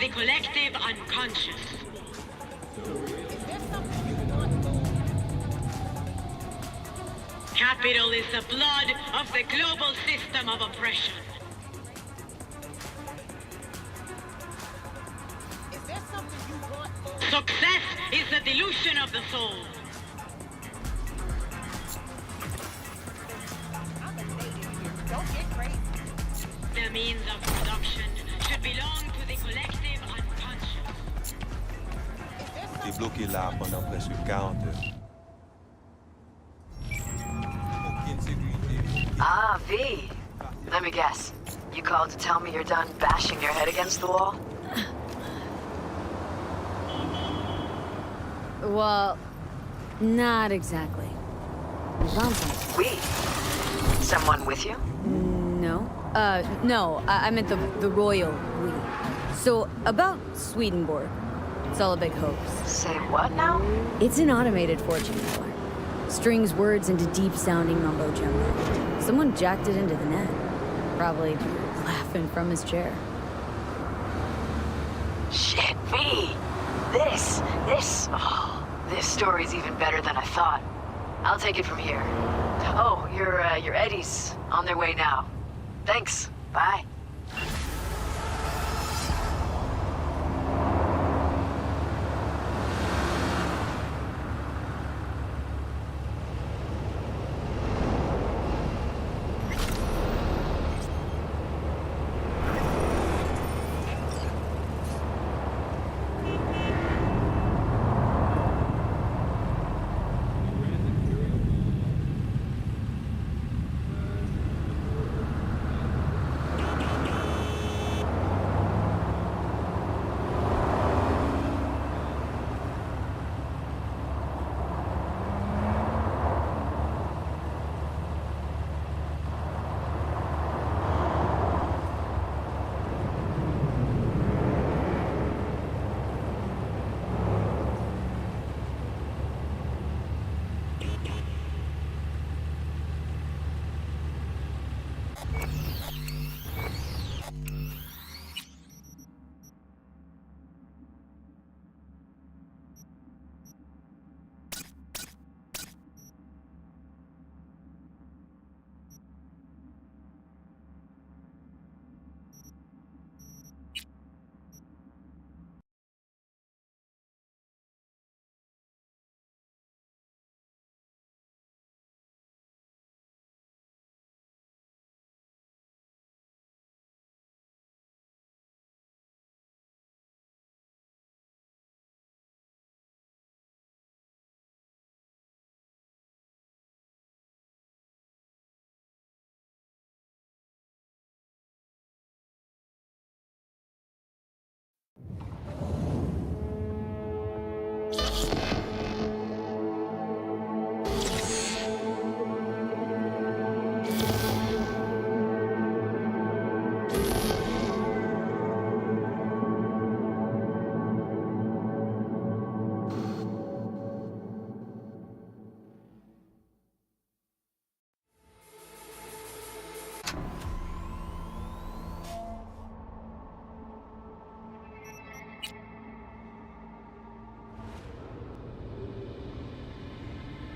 the collective unconscious. Capital is the blood of the global system of oppression. Is there something you want? Success is the dilution of the soul. I'm a native here. Don't get crazy. The means of production should belong to the collective unconscious. Débloquer là pendant presque 40 heures. Aucune sécurité. Ah, V. Let me guess. You called to tell me you're done bashing your head against the wall? Well, not exactly. We found something. We? Someone with you? No. No, I meant the royal we. So, about Swedenborg. It's all a big hoax. Say what now? It's an automated fortune teller. Strings words into deep-sounding mumbo-jumbo. Someone jacked it into the net. Probably laughing from his chair. Shit, V. This story's even better than I thought. I'll take it from here. Oh, your Eddies on their way now. Thanks. Bye.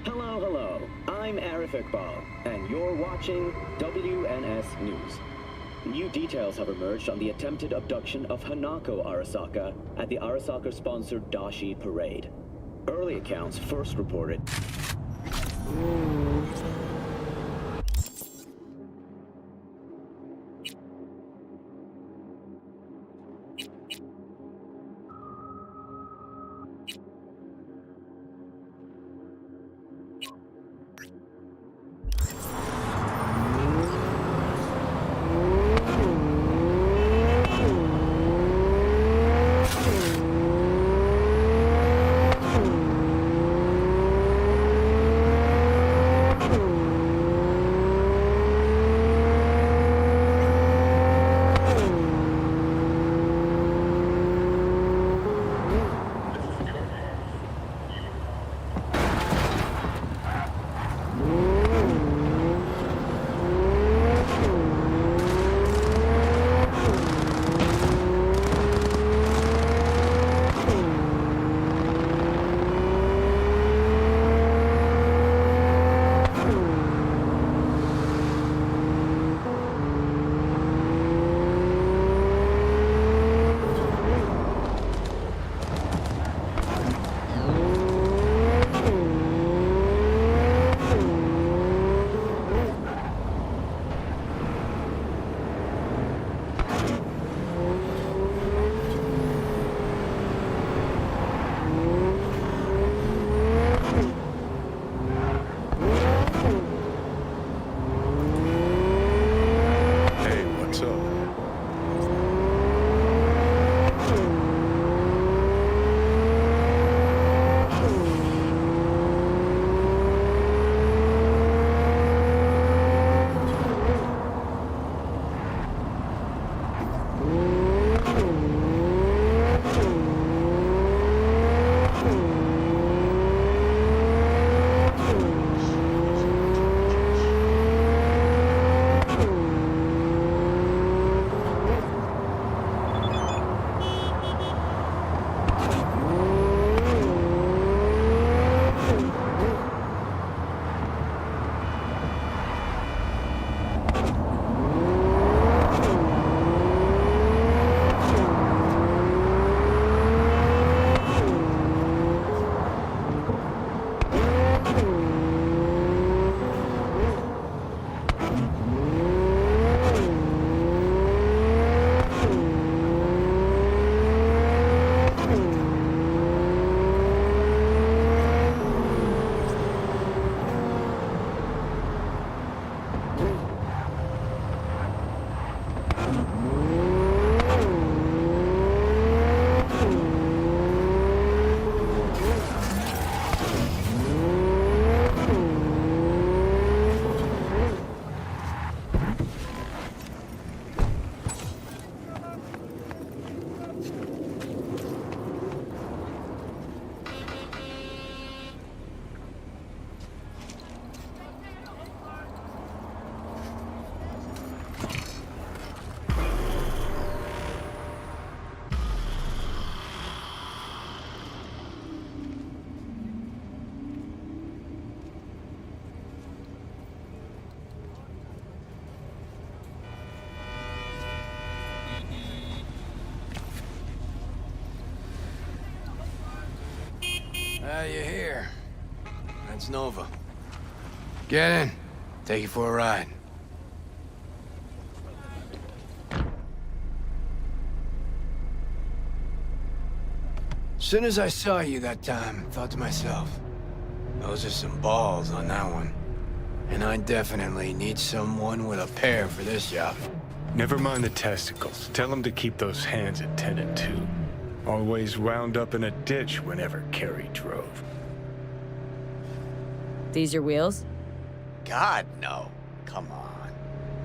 Hello. I'm Arif Iqbal, and you're watching WNS News. New details have emerged on the attempted abduction of Hanako Arasaka at the Arasaka-sponsored Dashi Parade. Early accounts first reported... that you're here. That's Nova. Get in. Take you for a ride. Soon as I saw you that time, I thought to myself, those are some balls on that one. And I definitely need someone with a pair for this job. Never mind the testicles. Tell him to keep those hands attended to. Always wound up in a ditch whenever Carrie drove. These your wheels? God, no. Come on.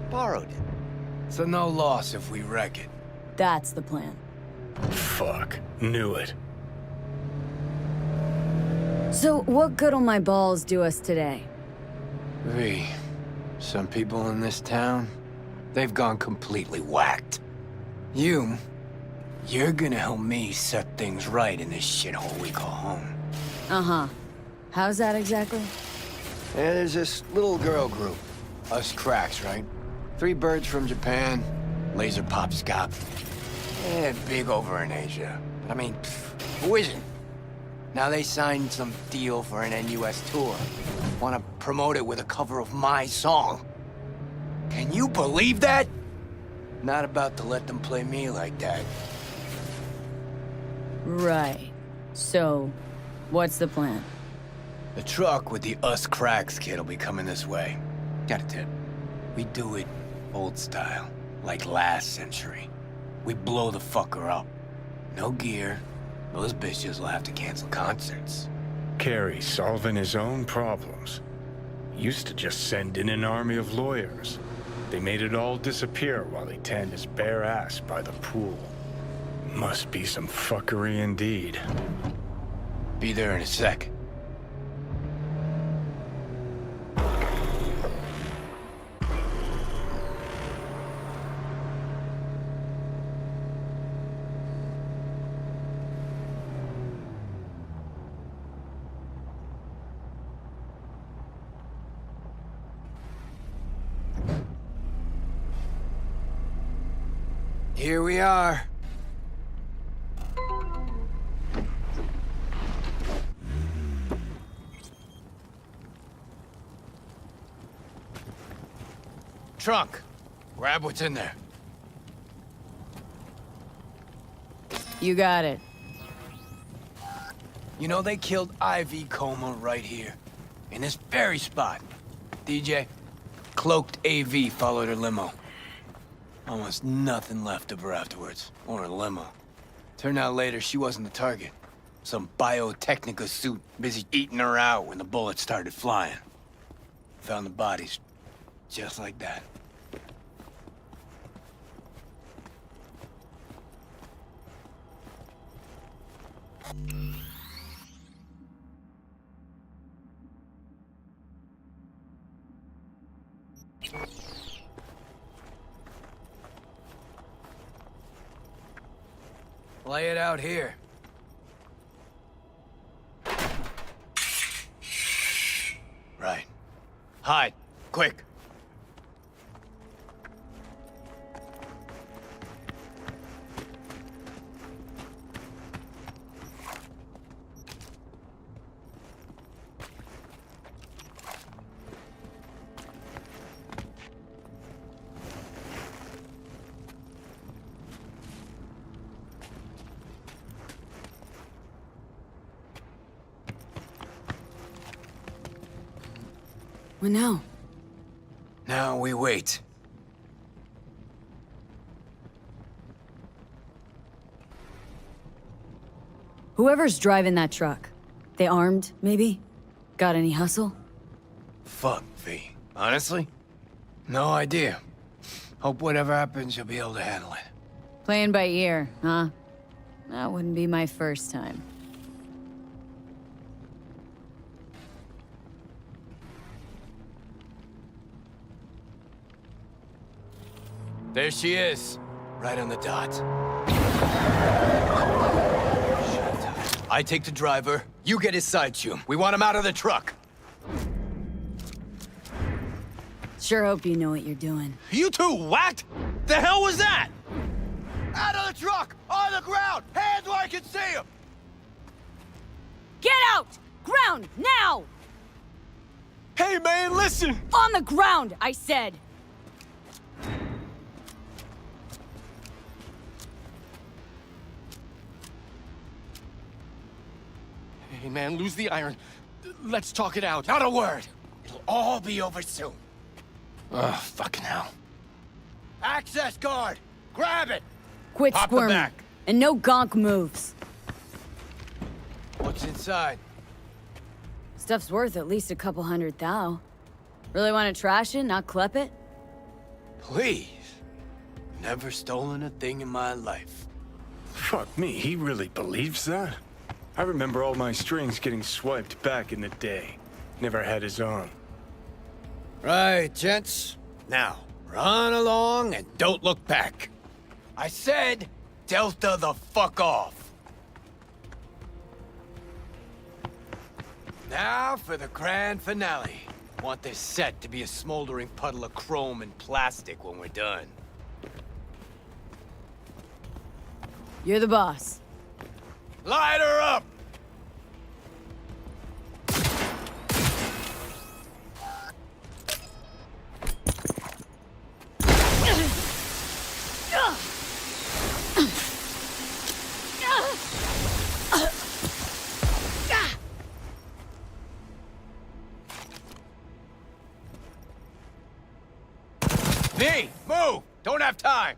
Borrowed it. So no loss if we wreck it. That's the plan. Fuck. Knew it. So, what good'll my balls do us today? V, some people in this town, they've gone completely whacked. You're gonna help me set things right in this shithole we call home. Uh-huh. How's that exactly? Yeah, there's this little girl group. Us cracks, right? 3 birds from Japan, laser pop scop. Yeah, big over in Asia. But I mean, who isn't? Now they signed some deal for an NUS tour. Want to promote it with a cover of my song. Can you believe that? Not about to let them play me like that. Right. So, what's the plan? The truck with the Us Cracks kid will be coming this way. Got a tip. We do it old style, like last century. We blow the fucker up. No gear. Those bitches will have to cancel concerts. Carrie solving his own problems. Used to just send in an army of lawyers. They made it all disappear while he tanned his bare ass by the pool. Must be some fuckery indeed. Be there in a sec. Here we are. Trunk. Grab what's in there. You got it. You know, they killed Ivy Coma right here. In this very spot. DJ, cloaked AV followed her limo. Almost nothing left of her afterwards, or her limo. Turned out later she wasn't the target. Some Biotechnica suit busy eating her out when the bullets started flying. Found the bodies, just like that. Lay it out here. Right. Hide. Quick. What now? Now we wait. Whoever's driving that truck, they armed, maybe? Got any hustle? Fuck, V. Honestly? No idea. Hope whatever happens, you'll be able to handle it. Playing by ear, huh? That wouldn't be my first time. There she is. Right on the dot. I take the driver. You get his side chum. We want him out of the truck. Sure hope you know what you're doing. You two whacked? The hell was that? Out of the truck! On the ground! Hands where I can see him! Get out! ground! Now! Hey, man, listen! On the ground, I said! Hey, man, lose the iron. Let's talk it out. Not a word. It'll all be over soon. Oh, fucking hell. Access card! Grab it! Quit Pop the squirming. back. And no gonk moves. What's inside? Stuff's worth at least a couple $100 thou. Really want to trash it, not klep it? Please. Never stolen a thing in my life. Fuck me, he really believes that? I remember all my strings getting swiped back in the day. Never had his own. Right, gents. Now, run along and don't look back. I said, Delta the fuck off. Now for the grand finale. Want this set to be a smoldering puddle of chrome and plastic when we're done. You're the boss. Light her up! V, move! Don't have time!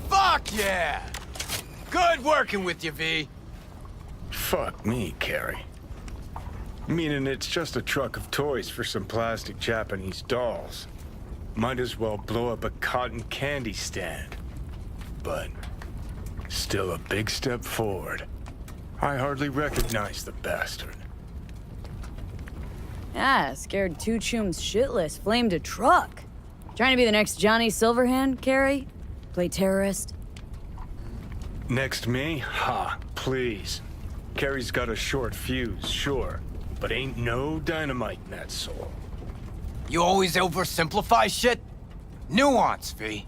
Fuck yeah! Good working with you, V. Fuck me, Carrie. Meaning it's just a truck of toys for some plastic Japanese dolls. Might as well blow up a cotton candy stand. But still a big step forward. I hardly recognize the bastard. Ah, scared two chums shitless, flamed a truck. Trying to be the next Johnny Silverhand, Carrie? Play terrorist? Next me? Ha, please. Carrie's got a short fuse, sure, but ain't no dynamite in that soul. You always oversimplify shit? Nuance, V.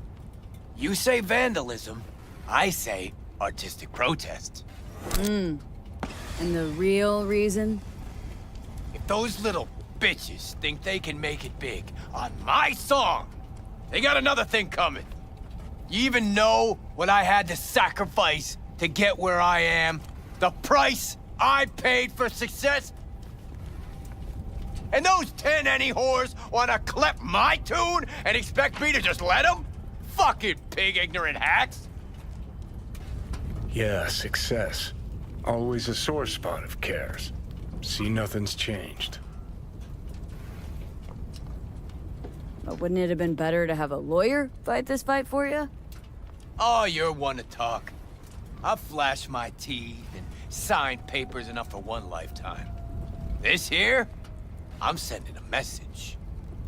You say vandalism, I say artistic protest. And the real reason? If those little bitches think they can make it big on my song, they got another thing coming. You even know what I had to sacrifice to get where I am? The price I paid for success? And those 10 any whores wanna clip my tune and expect me to just let them? Fucking pig ignorant hacks! Yeah, success. Always a sore spot of Cares. See, nothing's changed. But wouldn't it have been better to have a lawyer fight this fight for you? Oh, you're one to talk. I've flashed my teeth and signed papers enough for one lifetime. This here? I'm sending a message.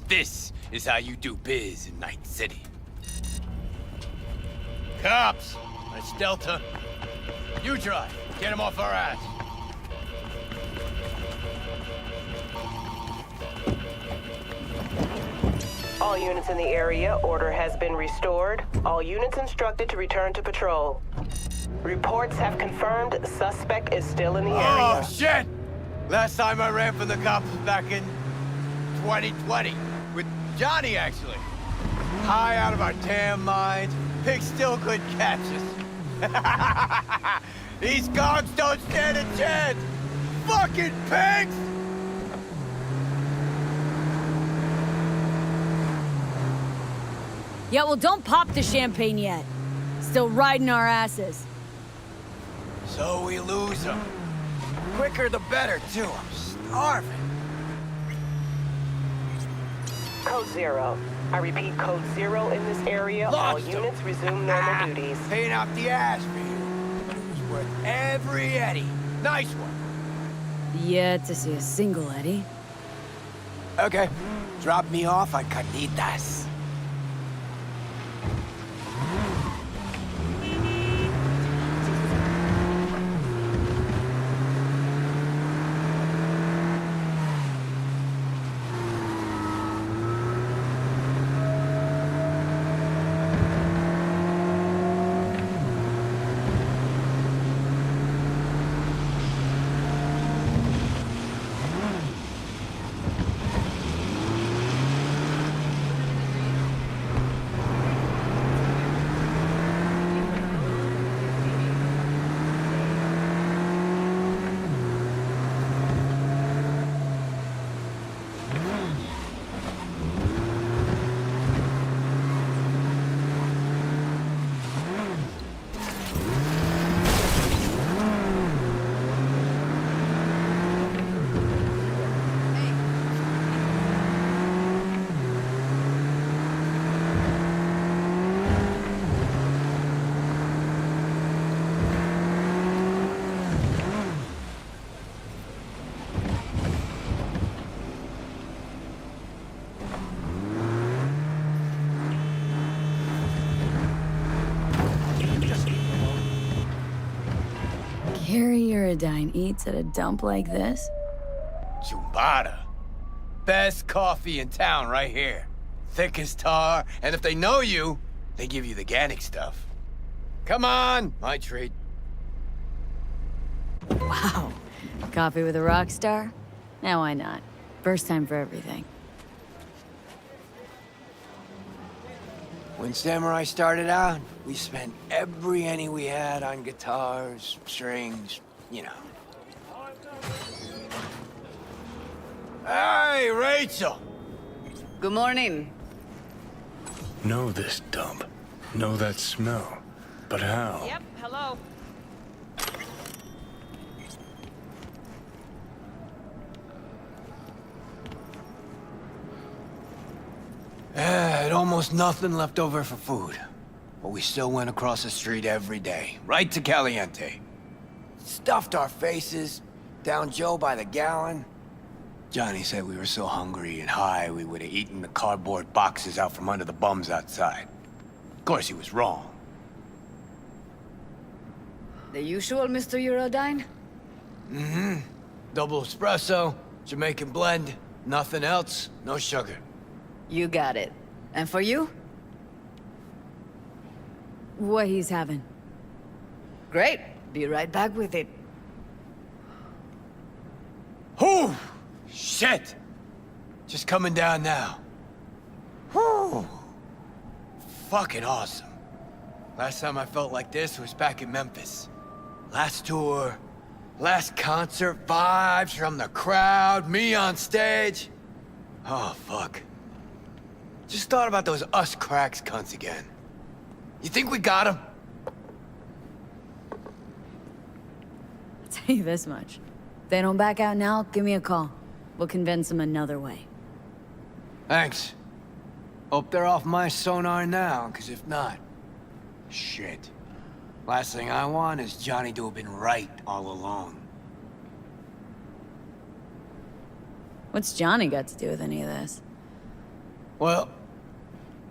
This is how you do biz in Night City. Cops! That's Delta. You drive. Get him off our ass. All units in the area, order has been restored. All units instructed to return to patrol. Reports have confirmed suspect is still in the area. Oh, shit! Last time I ran from the cops was back in 2020. With Johnny, actually. High out of our damn minds. Pigs still couldn't catch us. These cops don't stand a chance! Fucking pigs! Yeah, well, don't pop the champagne yet. Still riding our asses. So we lose them. Quicker the better, too. I'm starving. Code 0. I repeat, Code 0 in this area. All Lost 'em. units resume normal duties. Paying off the ass for you. But it was worth every Eddie. Nice one. Yet to see a single Eddie. Okay. Drop me off at Carnitas. Gary Uridine eats at a dump like this? Chumbada. Best coffee in town right here. Thick as tar, and if they know you, they give you the organic stuff. Come on, my treat. Wow. Coffee with a rock star? Now why not? First time for everything. When Samurai started out, we spent every penny we had on guitars, strings, you know. Hey, Rachel! Good morning. Know this dump. Know that smell. But how? Yep, hello. Had almost nothing left over for food. But we still went across the street every day, right to Caliente. Stuffed our faces, down Joe by the gallon. Johnny said we were so hungry and high we would have eaten the cardboard boxes out from under the bums outside. Of course, he was wrong. The usual, Mr. Uridine? Mm-hmm. Double espresso, Jamaican blend, nothing else, no sugar. You got it. And for you? What he's having. Great. Be right back with it. Whew! Shit! Just coming down now. Whew! Fucking awesome. Last time I felt like this was back in Memphis. Last tour, last concert, vibes from the crowd, me on stage. Oh, fuck. Just thought about those us cracks cunts again. You think we got them? I'll tell you this much. If they don't back out now, give me a call. We'll convince them another way. Thanks. Hope they're off my sonar now, because if not... Shit. Last thing I want is Johnny to have been right all along. What's Johnny got to do with any of this? Well,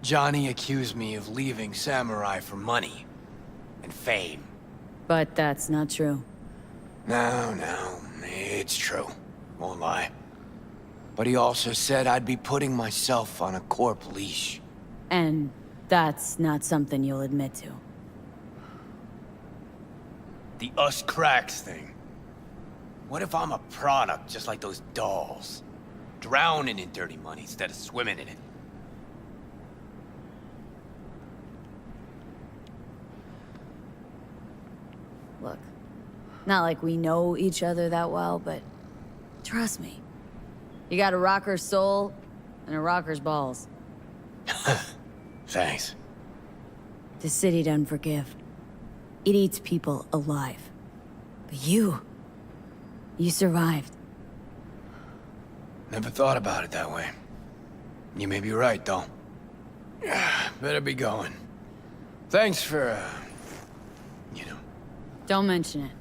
Johnny accused me of leaving Samurai for money and fame. But that's not true. No, it's true. Won't lie. But he also said I'd be putting myself on a corp leash. And that's not something you'll admit to. The us cracks thing. What if I'm a product just like those dolls? Drowning in dirty money instead of swimming in it. Look, not like we know each other that well, but trust me. You got a rocker's soul and a rocker's balls. Thanks. The city doesn't forgive. It eats people alive. But you survived. Never thought about it that way. You may be right, though. Better be going. Thanks for, you know. Don't mention it.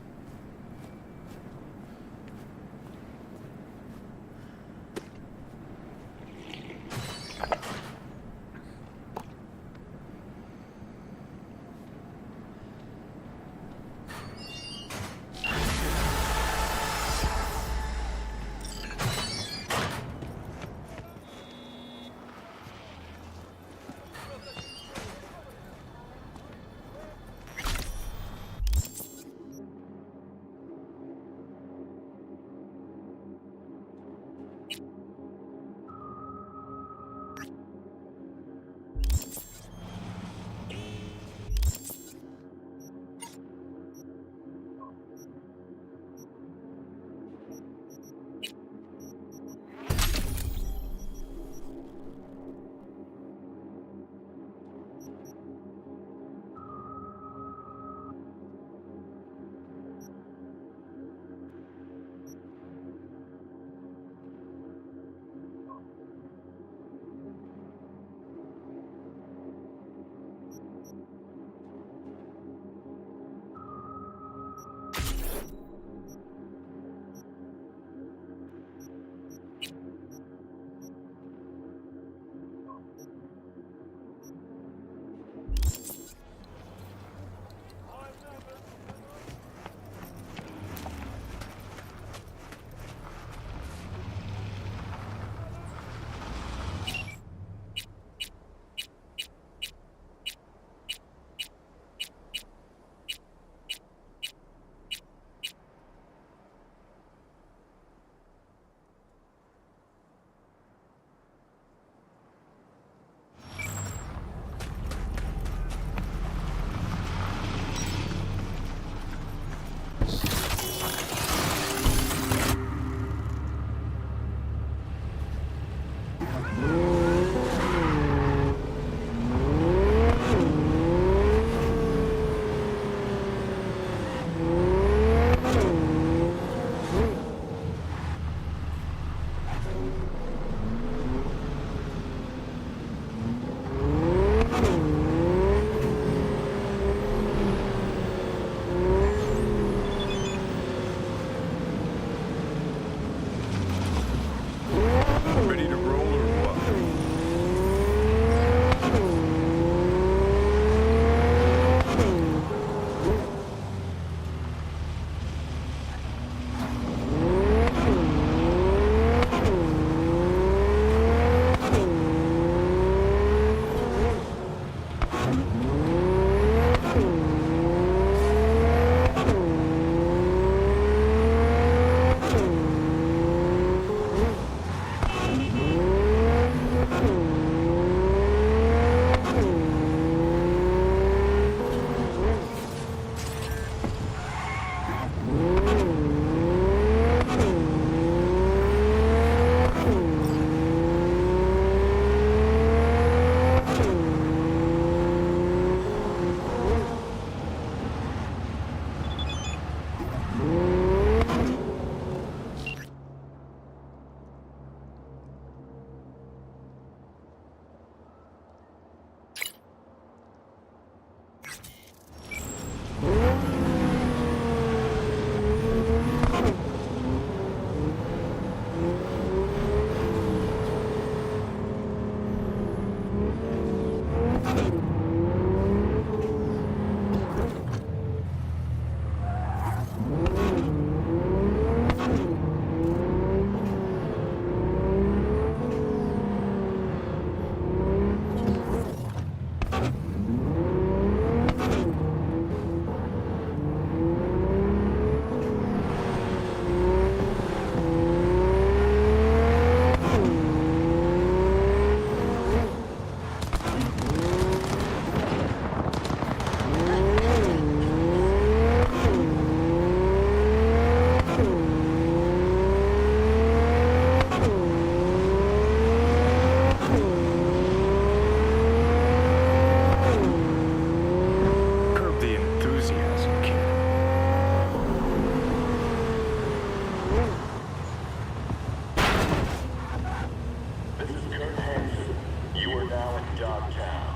Dogtown.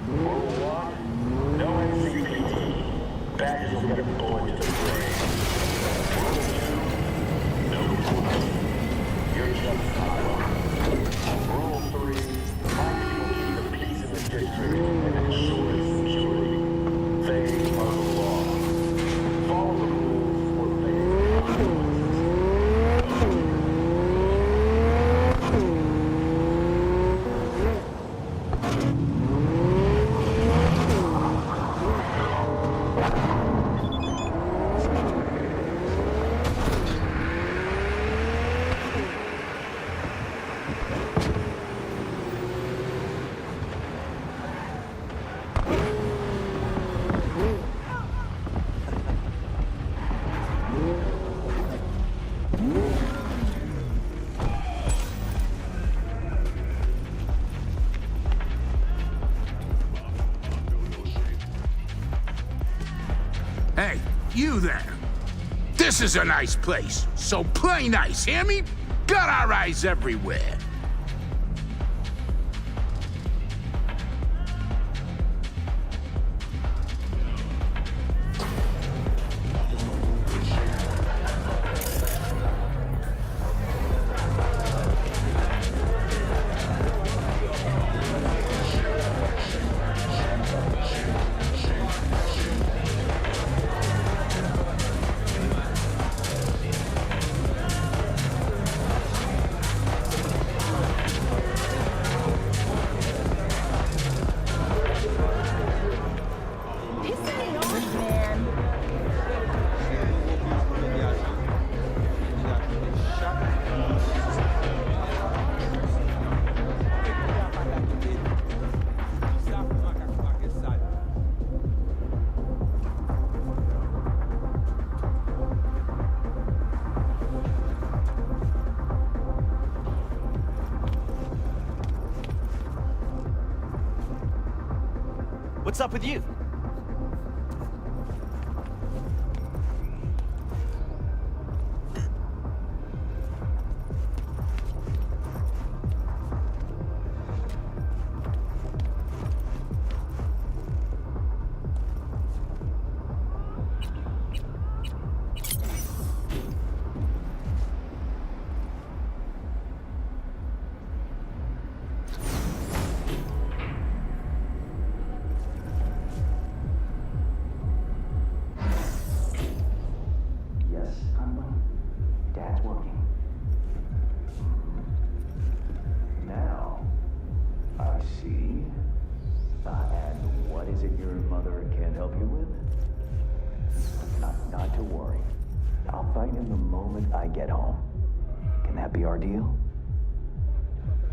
Rule 1, no NCPD. Badges will get a bullet to the brain. Rule 2, no quarantine. You're just not welcome. Rule 3, my people keep the peace in the district and ensure security. They are the law. Follow the rules or face consequences. Hey, you there. This is a nice place, so play nice, hear me? Got our eyes everywhere. What's up with you?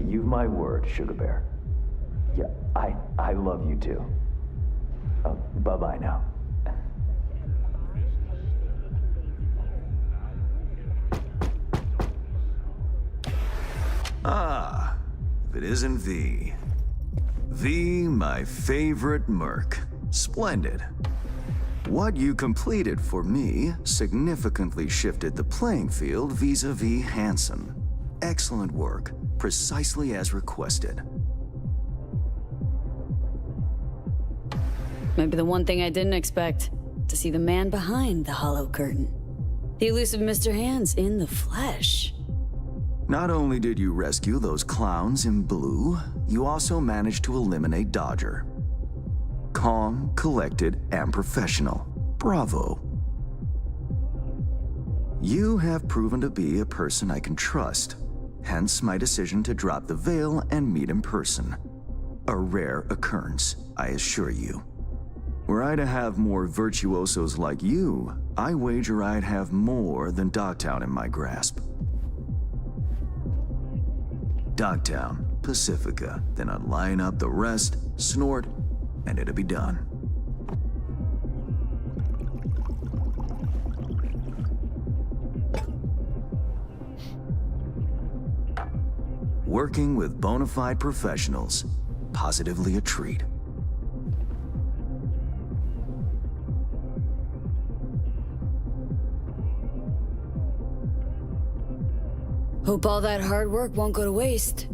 You've my word, Sugar Bear. Yeah, I love you too. Bye-bye now. Ah, if it isn't V. V, my favorite merc. Splendid. What you completed for me significantly shifted the playing field vis-a-vis Hansen. Excellent work, precisely as requested. Maybe the one thing I didn't expect, to see the man behind the hollow curtain. The elusive Mr. Hands in the flesh. Not only did you rescue those clowns in blue, you also managed to eliminate Dodger. Calm, collected, and professional. Bravo. You have proven to be a person I can trust, hence my decision to drop the veil and meet in person. A rare occurrence, I assure you. Were I to have more virtuosos like you, I wager I'd have more than Dogtown in my grasp. Dogtown, Pacifica, then I'd line up the rest, snort, and it'd be done. Working with bona fide professionals, positively a treat. Hope all that hard work won't go to waste.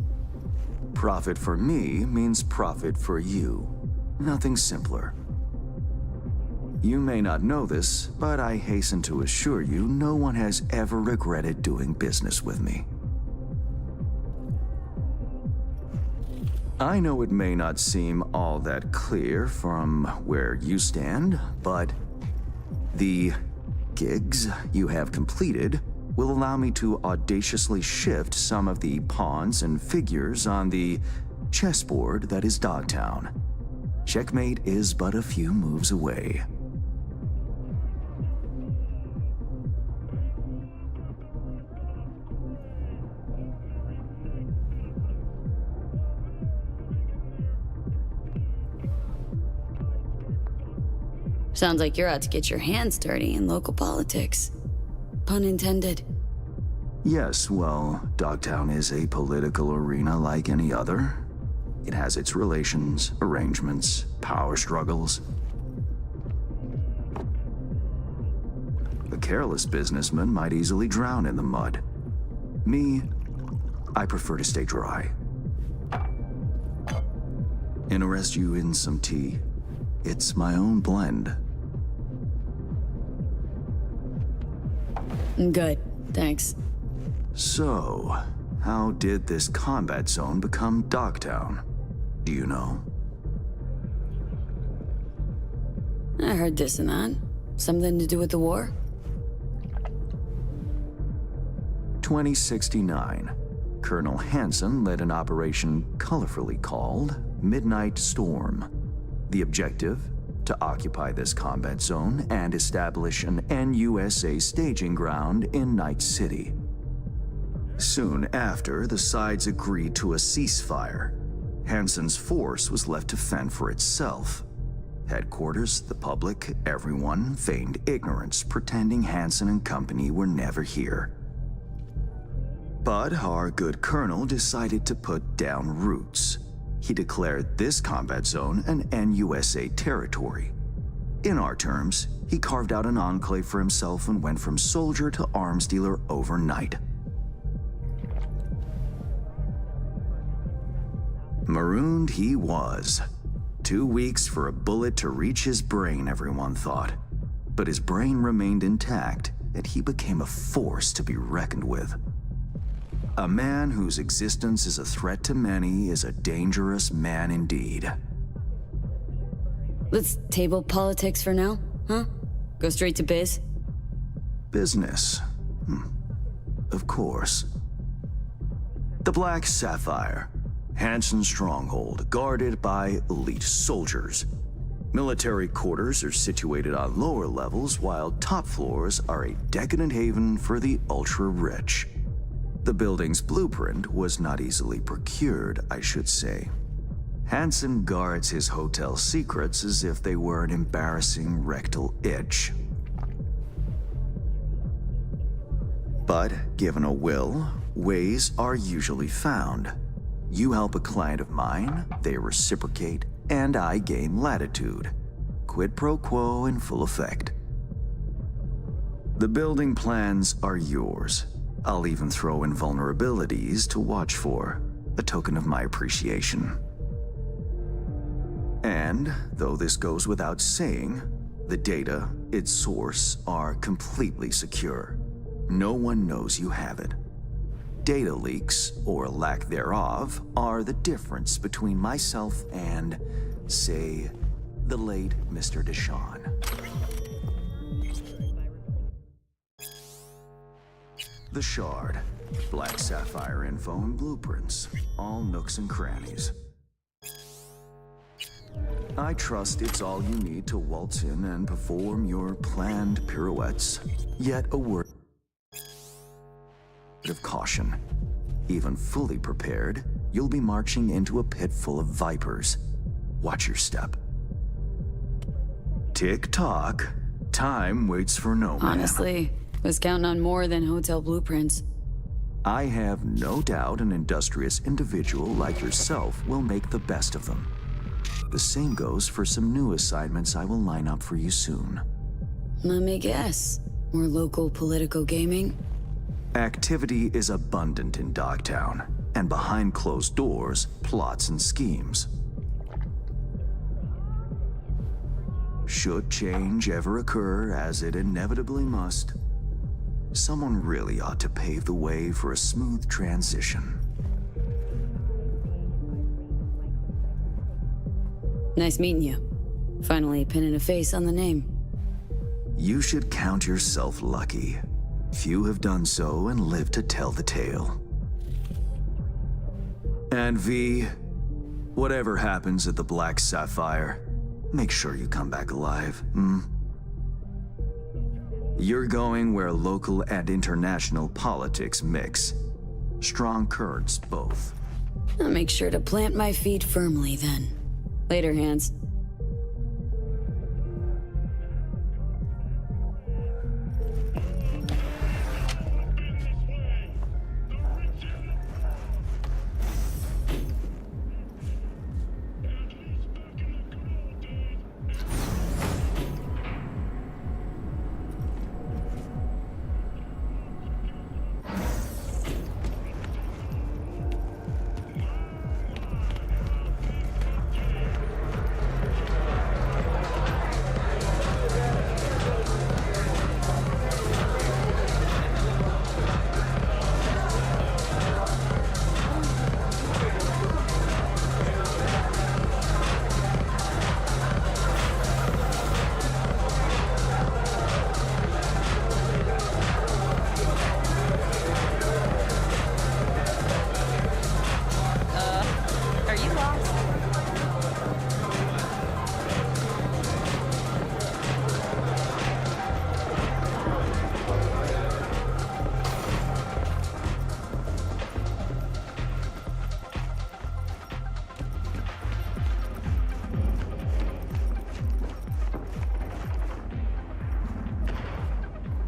Profit for me means profit for you. Nothing simpler. You may not know this, but I hasten to assure you no one has ever regretted doing business with me. I know it may not seem all that clear from where you stand, but the gigs you have completed will allow me to audaciously shift some of the pawns and figures on the chessboard that is Dogtown. Checkmate is but a few moves away. Sounds like you're out to get your hands dirty in local politics. Pun intended. Yes, well, Dogtown is a political arena like any other. It has its relations, arrangements, power struggles. A careless businessman might easily drown in the mud. Me, I prefer to stay dry. Interest you in some tea? It's my own blend. Good, thanks. So, how did this combat zone become Dogtown? Do you know? I heard this and that. Something to do with the war? 2069. Colonel Hansen led an operation colorfully called Midnight Storm. The objective? To occupy this combat zone and establish an NUSA staging ground in Night City. Soon after, the sides agreed to a ceasefire. Hansen's force was left to fend for itself. Headquarters, the public, everyone feigned ignorance, pretending Hansen and company were never here. But our good colonel decided to put down roots. He declared this combat zone an NUSA territory. In our terms, he carved out an enclave for himself and went from soldier to arms dealer overnight. Marooned he was. 2 weeks for a bullet to reach his brain, everyone thought. But his brain remained intact, and he became a force to be reckoned with. A man whose existence is a threat to many is a dangerous man indeed. Let's table politics for now, huh? Go straight to biz? Business. Of course. The Black Sapphire. Hansen's stronghold, guarded by elite soldiers. Military quarters are situated on lower levels, while top floors are a decadent haven for the ultra-rich. The building's blueprint was not easily procured, I should say. Hansen guards his hotel secrets as if they were an embarrassing rectal itch. But given a will, ways are usually found. You help a client of mine, they reciprocate, and I gain latitude. Quid pro quo in full effect. The building plans are yours. I'll even throw in vulnerabilities to watch for, a token of my appreciation. And, though this goes without saying, the data, its source, are completely secure. No one knows you have it. Data leaks, or lack thereof, are the difference between myself and, say, the late Mr. Deshawn. The Shard. Black Sapphire info and blueprints. All nooks and crannies. I trust it's all you need to waltz in and perform your planned pirouettes. Yet a word of caution. Even fully prepared, you'll be marching into a pit full of vipers. Watch your step. Tick-tock. Time waits for no man. Honestly, was counting on more than hotel blueprints. I have no doubt an industrious individual like yourself will make the best of them. The same goes for some new assignments I will line up for you soon. Let me guess. More local political gaming? Activity is abundant in Dogtown. and behind closed doors, plots and schemes. Should change ever occur, as it inevitably must, someone really ought to pave the way for a smooth transition. Nice meeting you. Finally pinning a face on the name. You should count yourself lucky. Few have done so and lived to tell the tale. And V, whatever happens at the Black Sapphire, make sure you come back alive, You're going where local and international politics mix. Strong currents, both. I'll make sure to plant my feet firmly then. Later, Hans.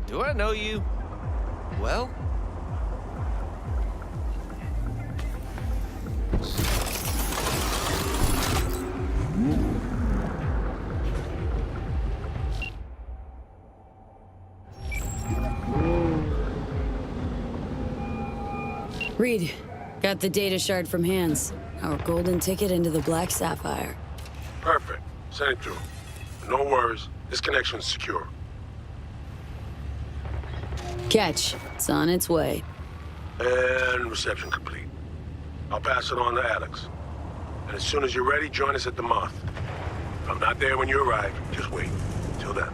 Do I know you? Well? Reed, got the data shard from Hans. Our golden ticket into the Black Sapphire. Perfect. Send it through. No worries. This connection's secure. Catch. It's on its way. And reception complete. I'll pass it on to Alex. And as soon as you're ready, join us at the Moth. If I'm not there when you arrive, just wait. Till then.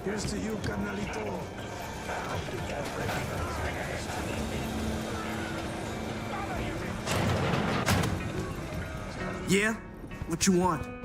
Here's to you, carnalito. Yeah? What you want?